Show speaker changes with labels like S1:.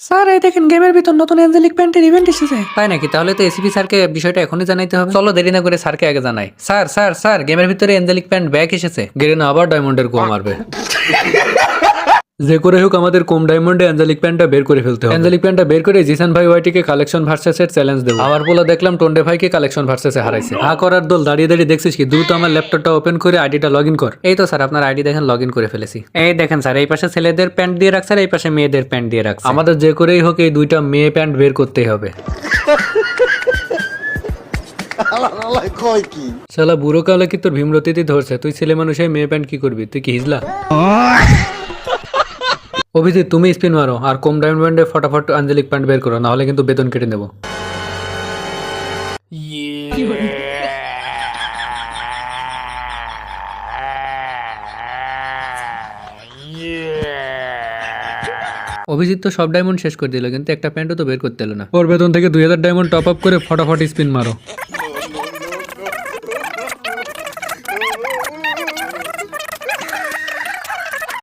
S1: Sir এই দেখেন গেমের ভিতর নতুন অ্যাঞ্জেলিক প্যান্টের ইভেন্ট এসেছে। তাই নাকি? তাহলে তো এসিপি স্যারকে বিষয়টা এখনই জানাইতে হবে। চলো দেরি না করে স্যারকে আগে জানাই। স্যার স্যার স্যার গেমের ভিতরে অ্যাঞ্জেলিক প্যান্ট ব্যাক এসেছে। গেরেনা আবার ডায়মন্ডের গোল মারবে। যে করে হোক আমাদের কম ডায়মন্ডে অ্যাঞ্জেলিক প্যান্টটা বের করে ফেলতে হবে। অ্যাঞ্জেলিক প্যান্টটা বের করে জিসান ভাই ওয়াইটিকে কালেকশন ভার্সেসের চ্যালেঞ্জ দেবো। আবার বলে দেখলাম টন্ডে ভাইকে কালেকশন ভার্সেসে হারাইছে। হা করার দল দাঁড়িয়ে দাঁড়িয়ে দেখছিস কি? দ্রুত আমার ল্যাপটপটা ওপেন করে আইডিটা লগ ইন কর। এই তো স্যার আপনার আইডি দেখেন লগ ইন করে ফেলেছি। এই দেখেন স্যার এই পাশে ছেলেদের প্যান্ট দিয়ে রাখছে আর এই পাশে মেয়েদের প্যান্ট দিয়ে রাখছে। আমাদের যে করেই হোক এই দুইটা মেয়ে প্যান্ট বের করতেই হবে। শালা বুড়ো কালে কি তোর ভীমরতিতে ধরছে? তুই ছেলে মানুষে মেয়ে প্যান্ট কি করবি? তুই কি হিজলা? অভিজিৎ তুমি স্পিন মারো আর কম ডায়মন্ডে ফটাফট আঞ্জলিক প্যান্ট বের করো, না হলে কিন্তু বেতন কেটে নেবো। অভিজিৎ তো সব ডায়মন্ড শেষ করে দিল কিন্তু একটা প্যান্টও তো বের করতে এলো না। ওর বেতন থেকে 2000 ডায়মন্ড টপ আপ করে ফটাফট স্পিন মারো।